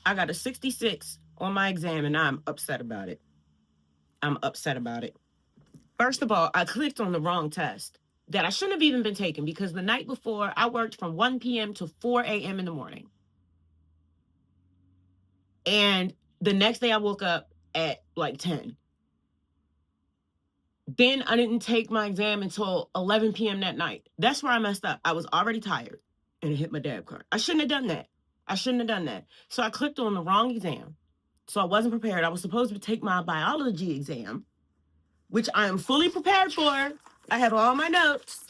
I got a 66 on my exam and I'm upset about it. I'm upset about it. First of all, I clicked on the wrong test that I shouldn't have even been taking because the night before I worked from 1 p.m. to 4 a.m. in the morning. And the next day I woke up at like 10. Then I didn't take my exam until 11 p.m. that night. That's where I messed up. I was already tired and it hit my dab card. I shouldn't have done that. I shouldn't have done that. So I clicked on the wrong exam. So I wasn't prepared. I was supposed to take my biology exam, which I am fully prepared for. I have all my notes.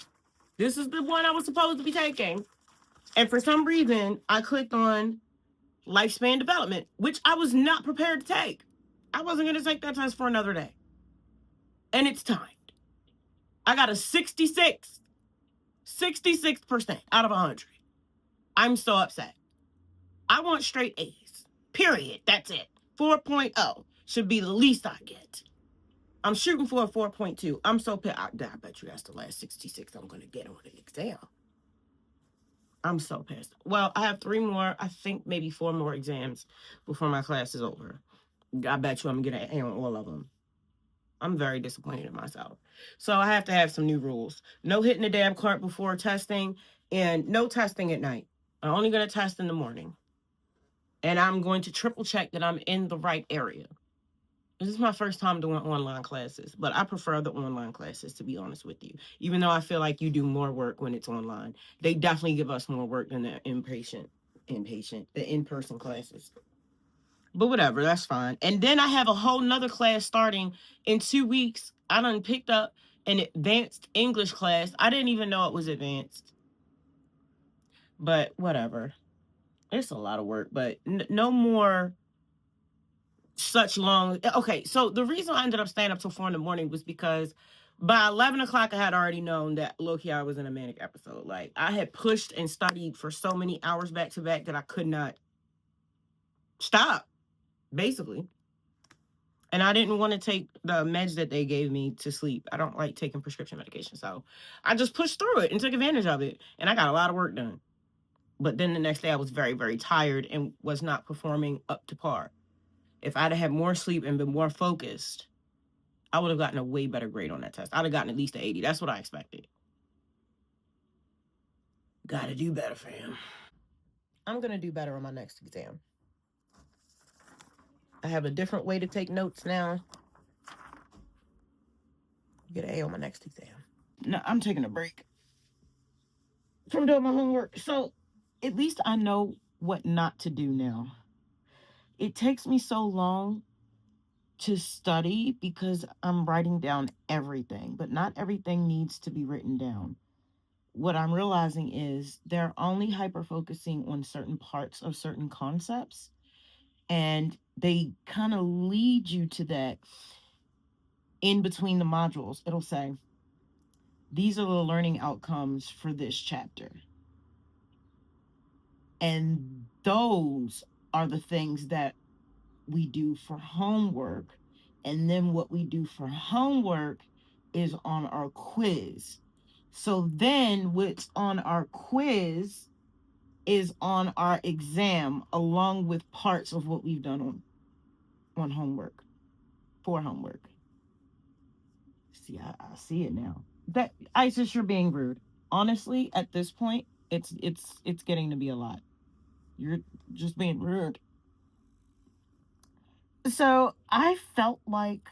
This is the one I was supposed to be taking. And for some reason, I clicked on lifespan development, which I was not prepared to take. I wasn't going to take that test for another day. And it's timed. I got a 66, 66% out of 100. I'm so upset. I want straight A's. Period. That's it. 4.0 should be the least I get. I'm shooting for a 4.2. I'm so pissed. I bet you that's the last 66 I'm going to get on an exam. I'm so pissed. Well, I have 3 more, I think maybe 4 more exams before my class is over. I bet you I'm going to get an A on all of them. I'm very disappointed in myself. So I have to have some new rules. No hitting the dab cart before testing and no testing at night. I'm only going to test in the morning. And I'm going to triple check that I'm in the right area. This is my first time doing online classes, but I prefer the online classes, to be honest with you. Even though I feel like you do more work when it's online. They definitely give us more work than the the in-person classes. But whatever, that's fine. And then I have a whole nother class starting in 2 weeks. I done picked up an advanced English class. I didn't even know it was advanced. But whatever. It's a lot of work, but no more such long. Okay, so the reason I ended up staying up till 4 in the morning was because by 11 o'clock, I had already known that low-key I was in a manic episode. Like, I had pushed and studied for so many hours back to back that I could not stop, basically. And I didn't want to take the meds that they gave me to sleep. I don't like taking prescription medication. So I just pushed through it and took advantage of it. And I got a lot of work done. But then the next day I was very, very tired and was not performing up to par. If I'd have had more sleep and been more focused, I would have gotten a way better grade on that test. I'd have gotten at least an 80. That's what I expected. Gotta do better, fam. I'm gonna do better on my next exam. I have a different way to take notes now. Get an A on my next exam. No, I'm taking a break from doing my homework. So at least I know what not to do now. It takes me so long to study because I'm writing down everything, but not everything needs to be written down. What I'm realizing is they're only hyper focusing on certain parts of certain concepts, and they kind of lead you to that in between the modules. It'll say, these are the learning outcomes for this chapter. And those are the things that we do for homework. And then what we do for homework is on our quiz. So then what's on our quiz is on our exam, along with parts of what we've done on homework, for homework. See, I see it now. That Isis, you're being rude. Honestly, at this point, it's getting to be a lot. You're just being rude. So I felt like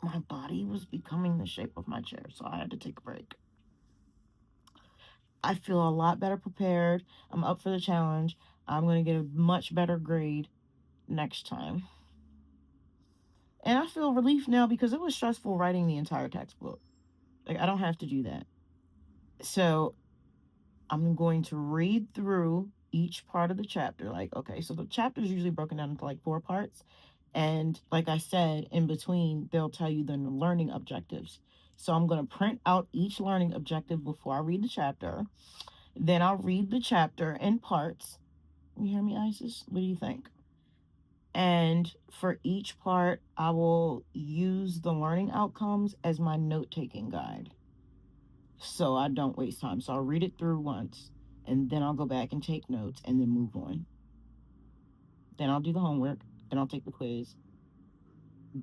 my body was becoming the shape of my chair, so I had to take a break. I feel a lot better prepared. I'm up for the challenge. I'm going to get a much better grade next time. And I feel relief now because it was stressful writing the entire textbook. Like, I don't have to do that. So I'm going to read through each part of the chapter. Like, okay, so the chapter is usually broken down into like 4 parts. And like I said, in between, they'll tell you the learning objectives. So I'm going to print out each learning objective before I read the chapter. Then I'll read the chapter in parts. You hear me, Isis? What do you think? And for each part, I will use the learning outcomes as my note-taking guide, so I don't waste time. So I'll read it through once, and then I'll go back and take notes and then move on. Then I'll do the homework. Then I'll take the quiz.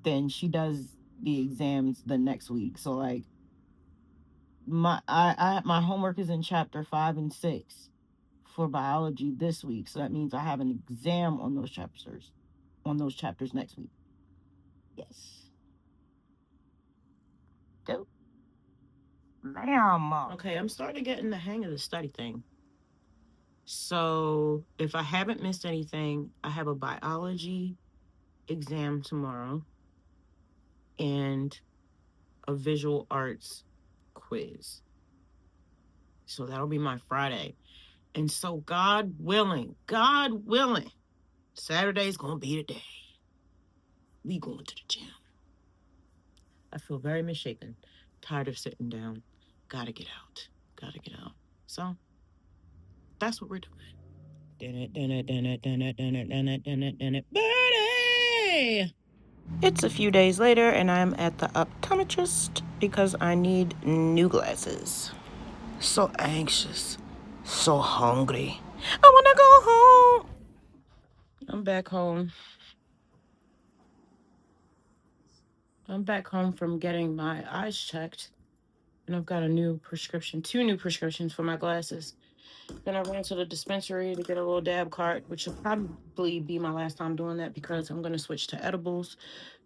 Then she does the exams the next week. So like my homework is in chapter 5 and 6 for biology this week. So that means I have an exam on those chapters next week. Yes. Dope. Ma'am. Okay, I'm starting to get in the hang of the study thing. So if I haven't missed anything, I have a biology exam tomorrow and a visual arts quiz. So that'll be my Friday. And so God willing, Saturday's gonna be the day. We going to the gym. I feel very misshapen. Tired of sitting down. Gotta get out. So that's what we're doing. Birdie! It's a few days later, and I'm at the optometrist because I need new glasses. So anxious. So hungry. I wanna go home. I'm back home. I'm back home from getting my eyes checked. And I've got two new prescriptions for my glasses. Then I ran to the dispensary to get a little dab cart, which will probably be my last time doing that because I'm going to switch to edibles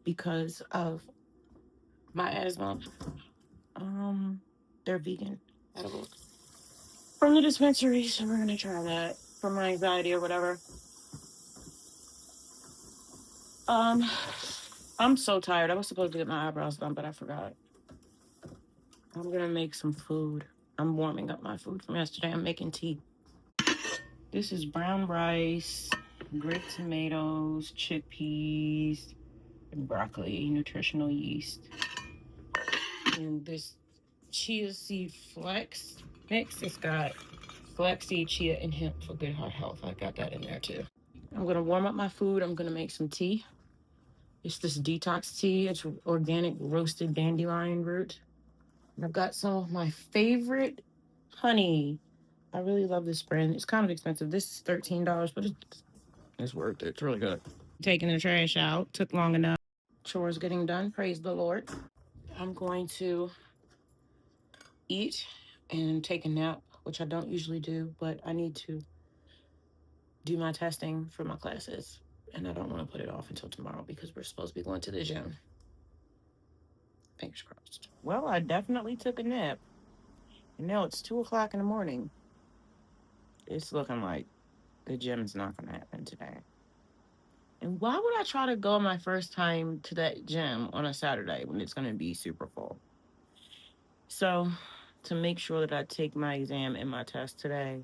because of my asthma. They're vegan edibles from the dispensary, so we're going to try that for my anxiety or whatever. I'm so tired. I was supposed to get my eyebrows done, but I forgot. I'm going to make some food. I'm warming up my food from yesterday. I'm making tea. This is brown rice, grape tomatoes, chickpeas, and broccoli, nutritional yeast. And this chia seed flex mix, it's got flaxseed, chia, and hemp for good heart health. I got that in there too. I'm going to warm up my food. I'm going to make some tea. It's this detox tea. It's organic roasted dandelion root. And I've got some of my favorite honey. I really love this brand. It's kind of expensive. This is $13, but it's worth it. It's really good. Taking the trash out. Took long enough. Chores getting done. Praise the Lord. I'm going to eat and take a nap, which I don't usually do, but I need to do my testing for my classes. And I don't want to put it off until tomorrow because we're supposed to be going to the gym. Fingers crossed. Well, I definitely took a nap. And now it's 2 o'clock in the morning. It's looking like the gym's not going to happen today. And why would I try to go my first time to that gym on a Saturday when it's going to be super full? So, to make sure that I take my exam and my test today,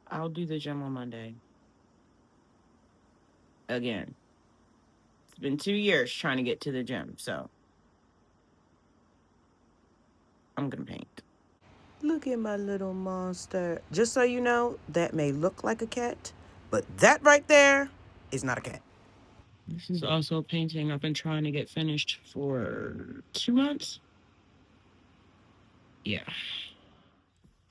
I'll do the gym on Monday. Again, it's been 2 years trying to get to the gym, so I'm going to paint. Look at my little monster. Just so you know, that may look like a cat, but that right there is not a cat. This is also a painting I've been trying to get finished for 2 months. Yeah.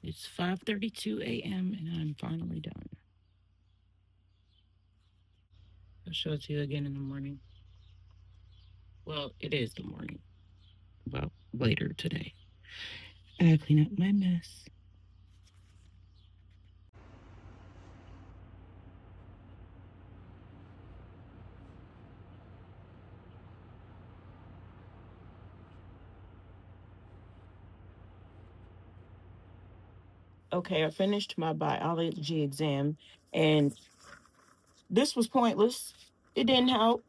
It's 5:32 a.m. and I'm finally done. I'll show it to you again in the morning. Well, it is the morning. Well, later today. I gotta clean up my mess. Okay, I finished my biology exam, and this was pointless. It didn't help.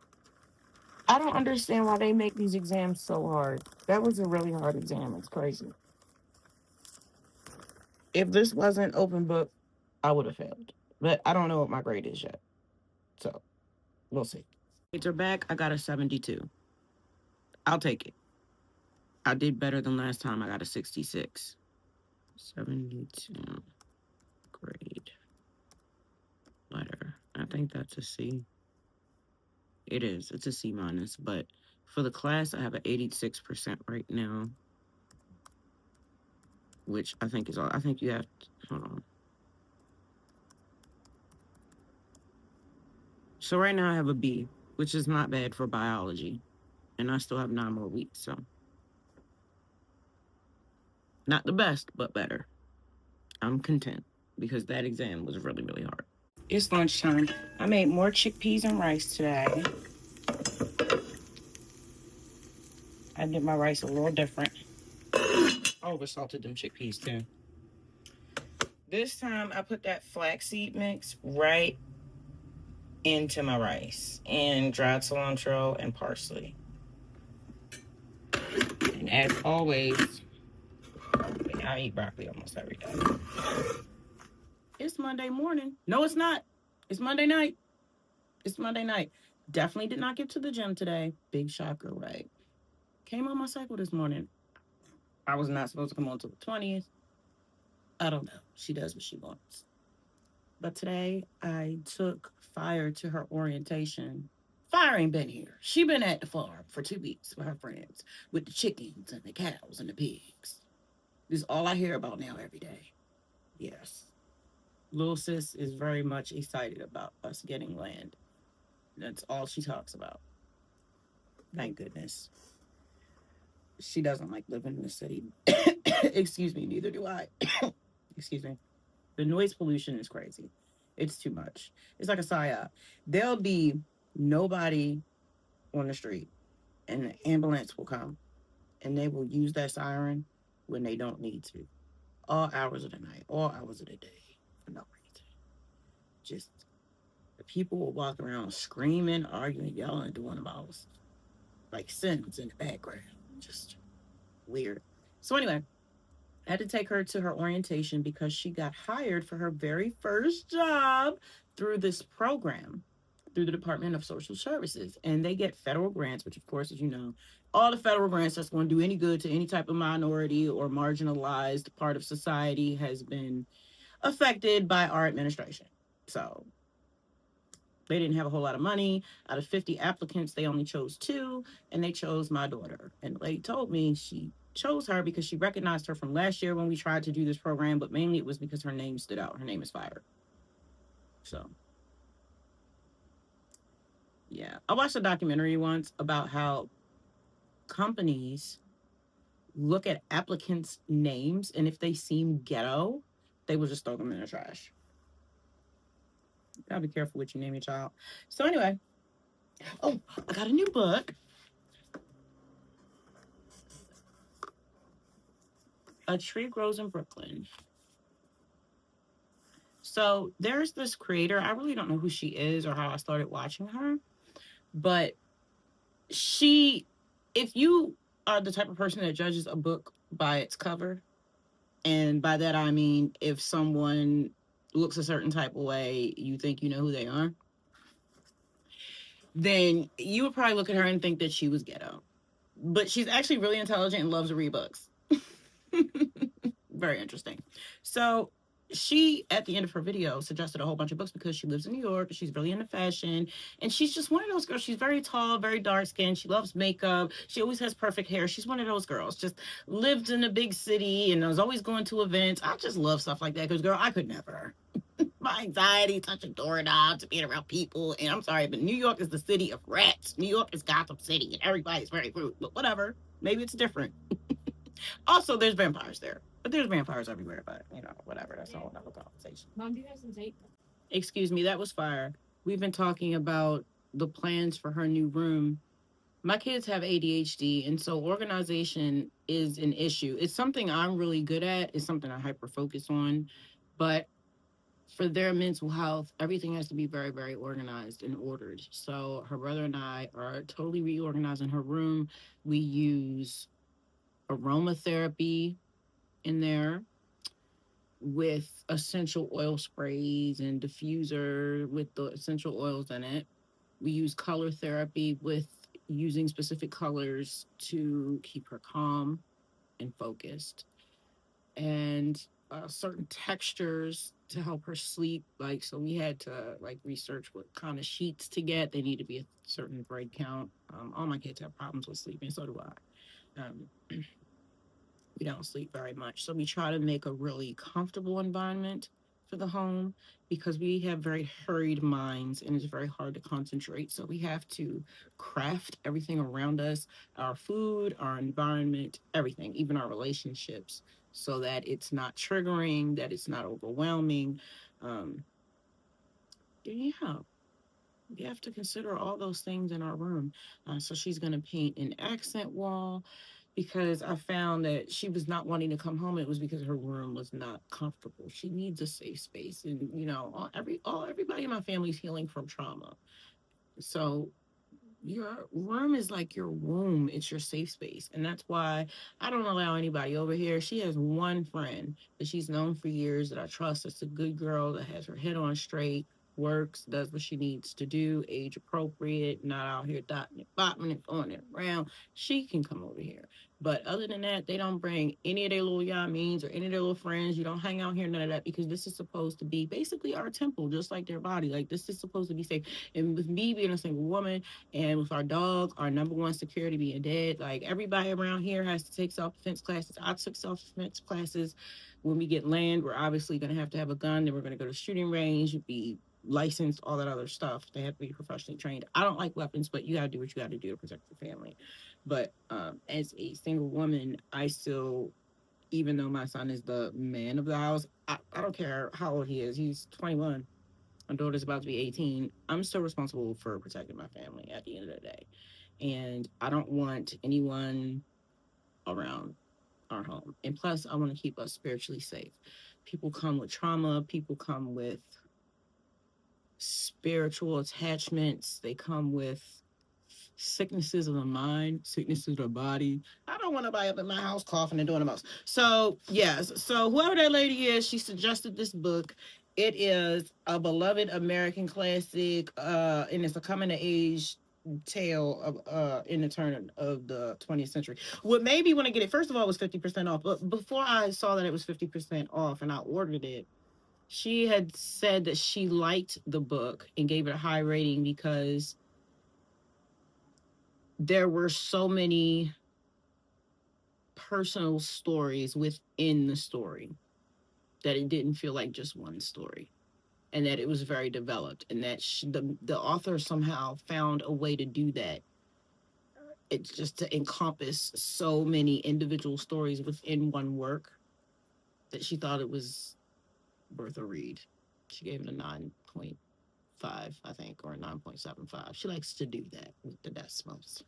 I don't understand why they make these exams so hard. That was a really hard exam. It's crazy. If this wasn't open book, I would have failed. But I don't know what my grade is yet. So, we'll see. Grades are back. I got a 72. I'll take it. I did better than last time. I got a 66. 72 grade letter. I think that's a C. It is. It's a C minus, but for the class, I have an 86% right now, which I think is all. I think you have to, hold on. So right now I have a B, which is not bad for biology. And I still have 9 more weeks. So not the best, but better. I'm content because that exam was really, really hard. It's lunchtime. I made more chickpeas and rice today. I did my rice a little different. I oversalted them chickpeas too. This time I put that flaxseed mix right into my rice and dried cilantro and parsley. And as always, I eat broccoli almost every day. It's Monday morning. No, it's not. It's Monday night. It's Monday night. Definitely did not get to the gym today. Big shocker, right? Came on my cycle this morning. I was not supposed to come on until the 20th. I don't know. She does what she wants. But today I took Fire to her orientation. Fire ain't been here. She been at the farm for 2 weeks with her friends, with the chickens and the cows and the pigs. This is all I hear about now every day. Yes. Little sis is very much excited about us getting land. That's all she talks about. Thank goodness. She doesn't like living in the city. Excuse me, neither do I. Excuse me. The noise pollution is crazy. It's too much. It's like a psyop. There'll be nobody on the street, and an ambulance will come, and they will use that siren when they don't need to. All hours of the night, all hours of the day, for no reason. Just the people will walk around screaming, arguing, yelling, doing about like sins in the background. Just weird. So anyway, I had to take her to her orientation because she got hired for her very first job through this program through the Department of Social Services. And they get federal grants, which, of course, as you know, all the federal grants that's going to do any good to any type of minority or marginalized part of society has been affected by our administration. So they didn't have a whole lot of money. Out of 50 applicants, they only chose two, and they chose my daughter. And the lady told me she chose her because she recognized her from last year when we tried to do this program, but mainly it was because her name stood out. Her name is Fire. So, yeah. I watched a documentary once about how companies look at applicants' names, and if they seem ghetto, they will just throw them in the trash. You gotta be careful what you name your child. So, anyway, oh, I got a new book. A Tree Grows in Brooklyn. So there's this creator. I really don't know who she is or how I started watching her, but she, if you are the type of person that judges a book by its cover, and by that I mean if someone looks a certain type of way, you think you know who they are, then you would probably look at her and think that she was ghetto. But she's actually really intelligent and loves to read books. Very interesting. So she, at the end of her video, suggested a whole bunch of books because she lives in New York. She's really into fashion. And she's just one of those girls. She's very tall, very dark skinned. She loves makeup. She always has perfect hair. She's one of those girls. Just lived in a big city and was always going to events. I just love stuff like that because, girl, I could never. My anxiety, touching doorknobs, being around people. And I'm sorry, but New York is the city of rats. New York is Gotham City, and everybody's very rude. But whatever. Maybe it's different. Also, there's vampires there. But there's vampires everywhere, but, whatever. That's a whole other conversation. Mom, do you have some tape? Excuse me, that was Fire. We've been talking about the plans for her new room. My kids have ADHD, and so organization is an issue. It's something I'm really good at. It's something I hyper focus on. But for their mental health, everything has to be very, very organized and ordered. So her brother and I are totally reorganizing her room. We use aromatherapy in there with essential oil sprays and diffuser with the essential oils in it. We use color therapy with using specific colors to keep her calm and focused. And certain textures to help her sleep. So we had to research what kind of sheets to get. They need to be a certain braid count. All my kids have problems with sleeping, so do I. We don't sleep very much. So we try to make a really comfortable environment for the home because we have very hurried minds and it's very hard to concentrate. So we have to craft everything around us, our food, our environment, everything, even our relationships, so that it's not triggering, that it's not overwhelming. Um, yeah, we have to consider all those things in our room. So she's going to paint an accent wall because I found that she was not wanting to come home. It was because her room was not comfortable. She needs a safe space, and everybody in my family is healing from trauma. So your room is like your womb. It's your safe space. And that's why I don't allow anybody over here. She has one friend that she's known for years that I trust. It's a good girl that has her head on straight, works, does what she needs to do, age appropriate, not out here dotting and bopping and throwing it around. She can come over here. But other than that, they don't bring any of their little yamins or any of their little friends. You don't hang out here, none of that, because this is supposed to be basically our temple, just like their body. Like, this is supposed to be safe. And with me being a single woman, and with our dog, our number one security being dead, like everybody around here has to take self-defense classes. I took self-defense classes. When we get land, we're obviously going to have a gun. Then we're going to go to shooting range, be licensed, all that other stuff. They have to be professionally trained. I don't like weapons, but you got to do what you got to do to protect your family. But as a single woman, I still, even though my son is the man of the house, I don't care how old he is. He's 21. My daughter's about to be 18. I'm still responsible for protecting my family at the end of the day. And I don't want anyone around our home. And plus, I want to keep us spiritually safe. People come with trauma, people come with spiritual attachments, they come with sicknesses of the mind, sicknesses of the body. I don't want nobody up in my house coughing and doing the most. So, yes. So, whoever that lady is, she suggested this book. It is a beloved American classic, and it's a coming of age tale of in the turn of the 20th century. What made me want to get it, first of all, was 50% off. But before I saw that it was 50% off and I ordered it, she had said that she liked the book and gave it a high rating because there were so many personal stories within the story that it didn't feel like just one story, and that it was very developed, and that the author somehow found a way to do that. It's just to encompass so many individual stories within one work that she thought it was worth a read. She gave it a 9.5, I think, or a 9.75. She likes to do that with the decimals.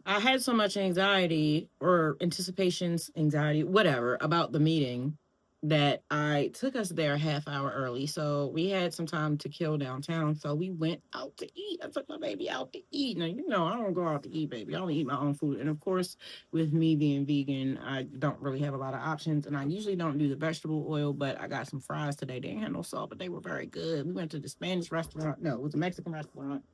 I had so much anxiety or anticipations, anxiety, whatever, about the meeting that I took us there a half hour early. So we had some time to kill downtown. So we went out to eat. I took my baby out to eat. Now, I don't go out to eat, baby. I only eat my own food. And of course, with me being vegan, I don't really have a lot of options. And I usually don't do the vegetable oil, but I got some fries today. They didn't have no salt, but they were very good. We went to the Spanish restaurant. No, it was a Mexican restaurant,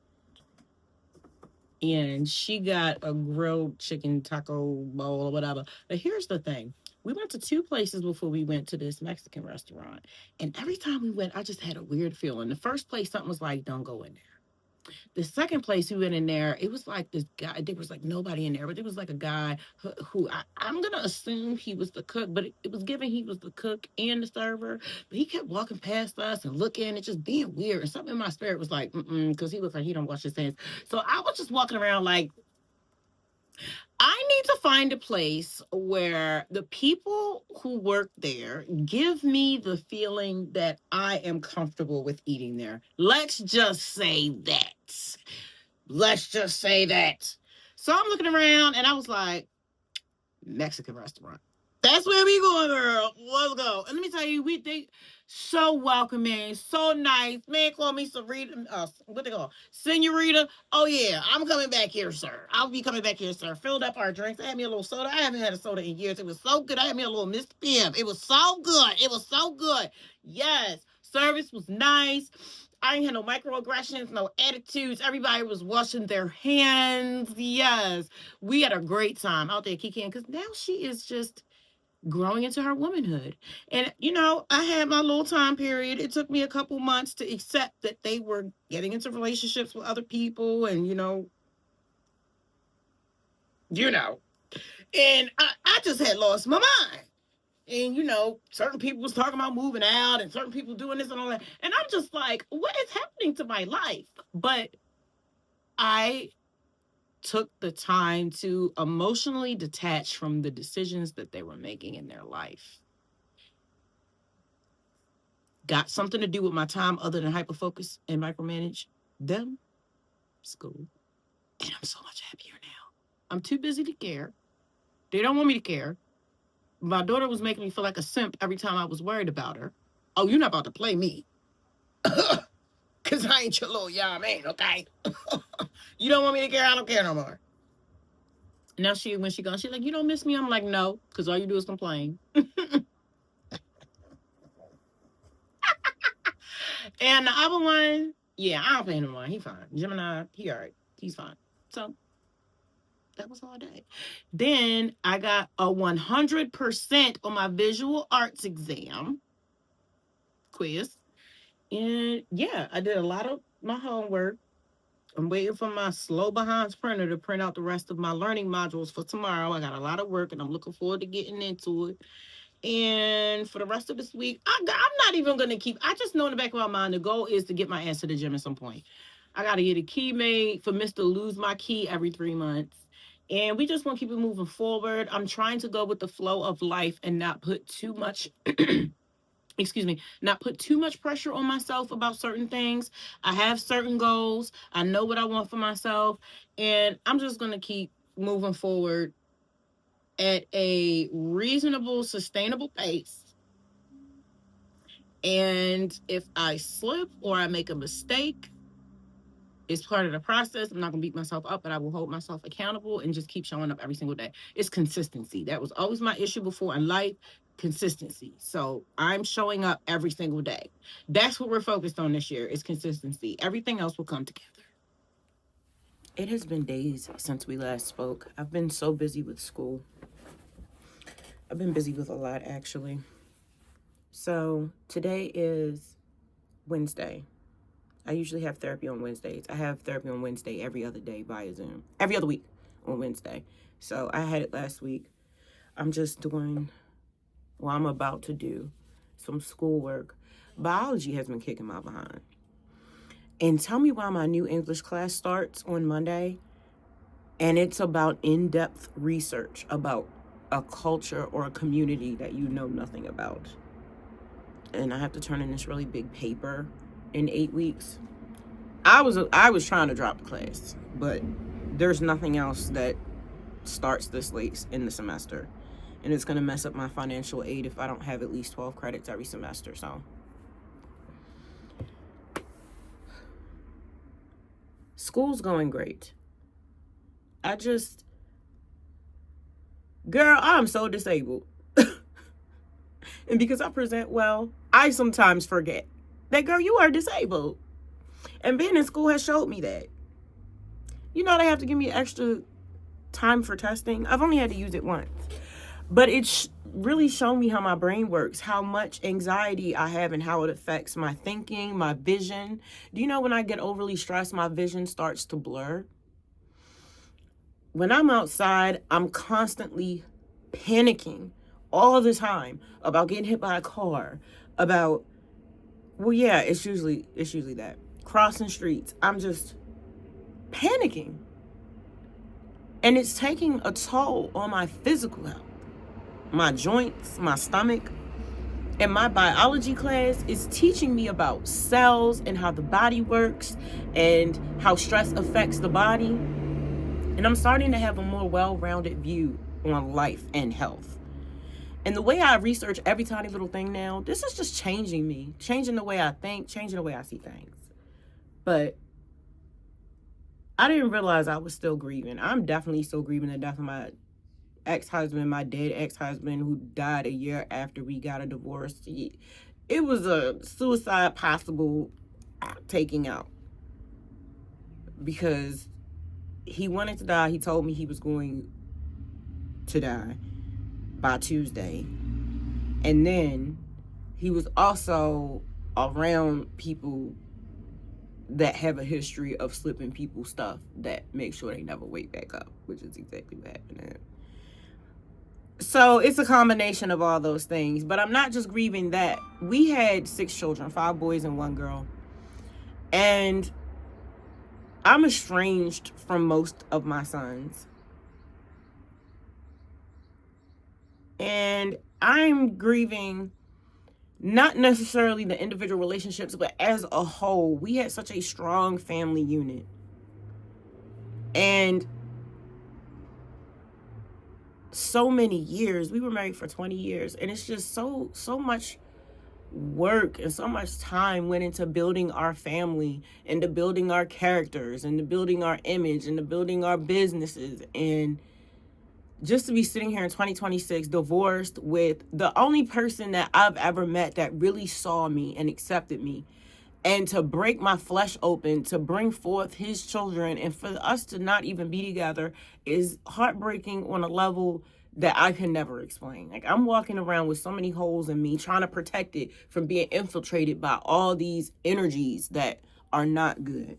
and she got a grilled chicken taco bowl or whatever. But here's the thing. We went to two places before we went to this Mexican restaurant. And every time we went, I just had a weird feeling. The first place, something was like, don't go in there. The second place we went in there, it was like this guy. There was like nobody in there, but it was like a guy who I'm gonna assume he was the cook, but it was given he was the cook and the server. But he kept walking past us and looking and just being weird. And something in my spirit was like, because he looks like he don't wash his hands. So I was just walking around like, I need to find a place where the people who work there give me the feeling that I am comfortable with eating there. Let's just say that. Let's just say that. So I'm looking around and I was like, Mexican restaurant. That's where we going, girl. Let's go. And let me tell you, they so welcoming, so nice. Man, call me Sarita. What they call? Senorita. Oh yeah, I'm coming back here, sir. I'll be coming back here, sir. Filled up our drinks. I had me a little soda. I haven't had a soda in years. It was so good. I had me a little Mr. Pibb. It was so good. It was so good. Yes. Service was nice. I ain't had no microaggressions, no attitudes. Everybody was washing their hands. Yes. We had a great time out there kicking because now she is just growing into her womanhood. And, I had my little time period. It took me a couple months to accept that they were getting into relationships with other people and, And I just had lost my mind. And, you know, certain people was talking about moving out and certain people doing this and all that. And I'm just like, what is happening to my life? But I took the time to emotionally detach from the decisions that they were making in their life. Got something to do with my time other than hyperfocus and micromanage them, school. And I'm so much happier now. I'm too busy to care. They don't want me to care. My daughter was making me feel like a simp every time I was worried about her. Oh, you're not about to play me. Because I ain't your little young man, okay? You don't want me to care? I don't care no more. Now when she gone, she's like, you don't miss me? I'm like, no, because all you do is complain. And the other one, yeah, I don't pay him no mind. He fine. Gemini, he all right. He's fine. So that was all day. Then I got a 100% on my visual arts exam quiz. And yeah, I did a lot of my homework. I'm waiting for my slow behinds printer to print out the rest of my learning modules for tomorrow. I got a lot of work and I'm looking forward to getting into it. And for the rest of this week, I'm not even going to I just know in the back of my mind, the goal is to get my ass to the gym at some point. I got to get a key made for Mr. Lose My Key every 3 months. And we just want to keep it moving forward. I'm trying to go with the flow of life and not put too much not put too much pressure on myself about certain things. I have certain goals. I know what I want for myself. And I'm just going to keep moving forward at a reasonable, sustainable pace. And if I slip or I make a mistake, it's part of the process. I'm not going to beat myself up, but I will hold myself accountable and just keep showing up every single day. It's consistency. That was always my issue before in life. Consistency. So I'm showing up every single day. That's what we're focused on this year is consistency. Everything else will come together. It has been days since we last spoke. I've been so busy with school. I've been busy with a lot, actually. So today is Wednesday. I usually have therapy on Wednesdays. I have therapy on Wednesday every other day via Zoom. Every other week on Wednesday. So I had it last week. I'm about to do some schoolwork. Biology has been kicking my behind. And tell me why my new English class starts on Monday. And it's about in-depth research about a culture or a community that you know nothing about. And I have to turn in this really big paper in 8 weeks. I was trying to drop the class, but there's nothing else that starts this late in the semester. And it's going to mess up my financial aid if I don't have at least 12 credits every semester. So school's going great. Girl, I'm so disabled. And because I present well, I sometimes forget that, girl, you are disabled. And being in school has showed me that. You know, they have to give me extra time for testing. I've only had to use it once. But it's really shown me how my brain works, how much anxiety I have and how it affects my thinking, my vision. Do you know when I get overly stressed, my vision starts to blur? When I'm outside, I'm constantly panicking all the time about getting hit by a car, about, well, yeah, it's usually that. Crossing streets, I'm just panicking. And it's taking a toll on my physical health, my joints, my stomach. And my biology class is teaching me about cells and how the body works and how stress affects the body. And I'm starting to have a more well-rounded view on life and health. And the way I research every tiny little thing now, this is just changing me, changing the way I think, changing the way I see things. But I didn't realize I was still grieving. I'm definitely still grieving the death of my ex-husband, my dead ex-husband who died a year after we got a divorce. It was a suicide possible taking out because he wanted to die. He told me he was going to die by Tuesday. And then he was also around people that have a history of slipping people stuff that make sure they never wake back up, which is exactly what happened to him. So it's a combination of all those things. But I'm not just grieving that. We had 6 children, 5 boys and 1 girl. And I'm estranged from most of my sons. And I'm grieving not necessarily the individual relationships, but as a whole. We had such a strong family unit. And so many years. We were married for 20 years. And it's just so much work and so much time went into building our family, into building our characters, into building our image, into building our businesses. And just to be sitting here in 2026 divorced with the only person that I've ever met that really saw me and accepted me, and to break my flesh open to bring forth his children, and for us to not even be together is heartbreaking on a level that I can never explain. Like, I'm walking around with so many holes in me, trying to protect it from being infiltrated by all these energies that are not good.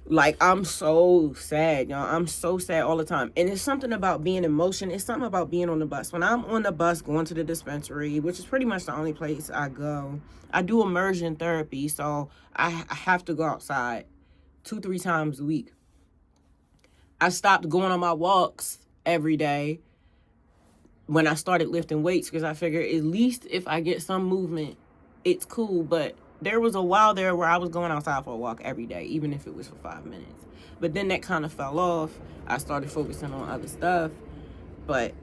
Like, I'm so sad, y'all. I'm so sad all the time. And it's something about being in motion. It's something about being on the bus. When I'm on the bus going to the dispensary, which is pretty much the only place I go, I do immersion therapy, so I have to go outside 2-3 times a week. I stopped going on my walks every day when I started lifting weights, because I figured at least if I get some movement, it's cool. But there was a while there where I was going outside for a walk every day, even if it was for 5 minutes. But then that kind of fell off. I started focusing on other stuff. But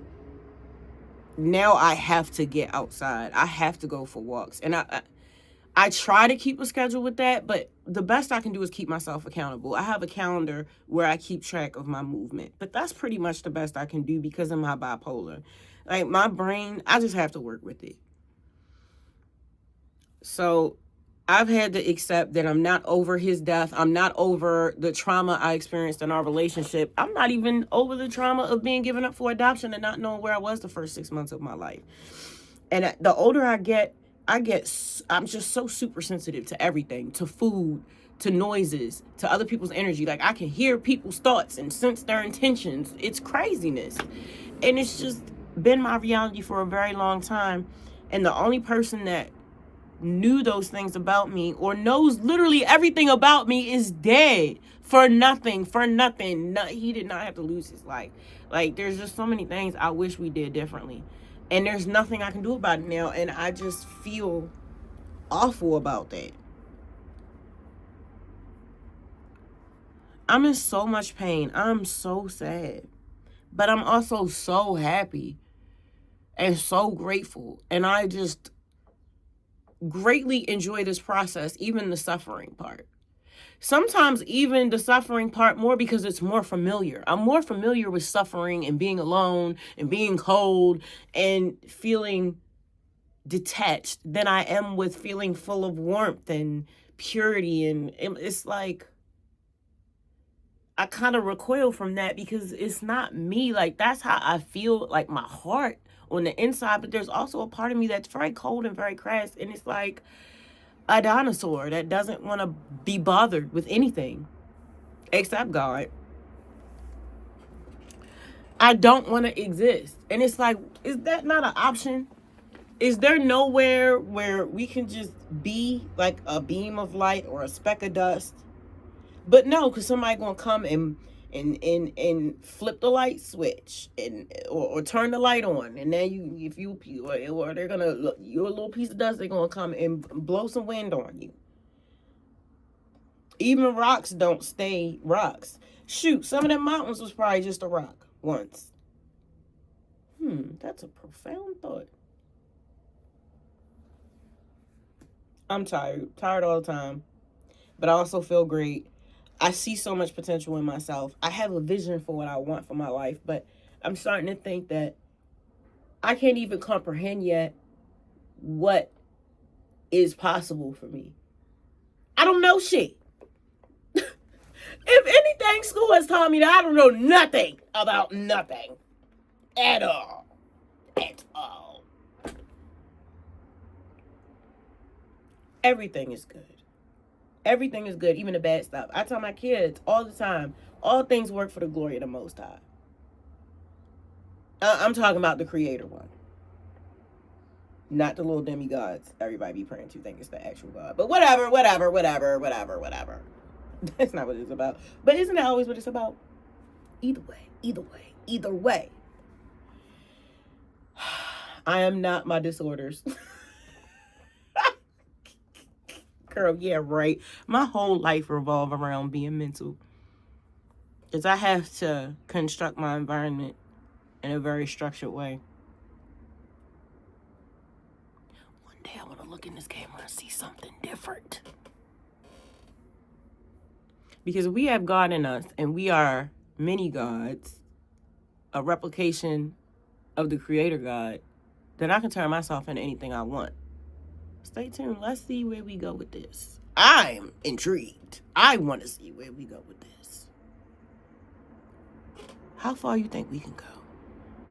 now I have to get outside. I have to go for walks. And I try to keep a schedule with that, but the best I can do is keep myself accountable. I have a calendar where I keep track of my movement, but that's pretty much the best I can do because of my bipolar. Like, my brain, I just have to work with it. So I've had to accept that I'm not over his death. I'm not over the trauma I experienced in our relationship. I'm not even over the trauma of being given up for adoption and not knowing where I was the first 6 months of my life. And the older I get, I'm just so super sensitive to everything, to food, to noises, to other people's energy. Like, I can hear people's thoughts and sense their intentions. It's craziness. And it's just been my reality for a very long time. And the only person that knew those things about me, or knows literally everything about me, is dead. For nothing. No, he did not have to lose his life. Like, there's just so many things I wish we did differently. And there's nothing I can do about it now. And I just feel awful about that. I'm in so much pain. I'm so sad. But I'm also so happy and so grateful. And I just greatly enjoy this process, even the suffering part. Sometimes even the suffering part more because it's more familiar. I'm more familiar with suffering and being alone and being cold and feeling detached than I am with feeling full of warmth and purity. And it's like, I kind of recoil from that because it's not me. Like, that's how I feel, like, my heart on the inside. But there's also a part of me that's very cold and very crass. And it's like a dinosaur that doesn't want to be bothered with anything except God. I don't want to exist. And it's like, is that not an option? Is there nowhere where we can just be like a beam of light or a speck of dust? But no, because somebody gonna come and flip the light switch or turn the light on, and then or they're gonna look, you're a little piece of dust. They're gonna come and blow some wind on you. Even rocks don't stay rocks. Shoot, some of them mountains was probably just a rock once. That's a profound thought. I'm tired all the time, but I also feel great. I see so much potential in myself. I have a vision for what I want for my life, but I'm starting to think that I can't even comprehend yet what is possible for me. I don't know shit. If anything, school has taught me that I don't know nothing about nothing. At all. At all. Everything is good. Everything is good, even the bad stuff. I tell my kids all the time, all things work for the glory of the Most High. I'm talking about the creator one. Not the little demigods everybody be praying to think it's the actual God. But whatever. That's not what it's about. But isn't that always what it's about? Either way. I am not my disorders. Girl, yeah, right. My whole life revolves around being mental. Because I have to construct my environment in a very structured way. One day I want to look in this camera and see something different. Because we have God in us, and we are many gods, a replication of the creator God, then I can turn myself into anything I want. Stay tuned. Let's see where we go with this. I'm intrigued. I want to see where we go with this. How far you think we can go?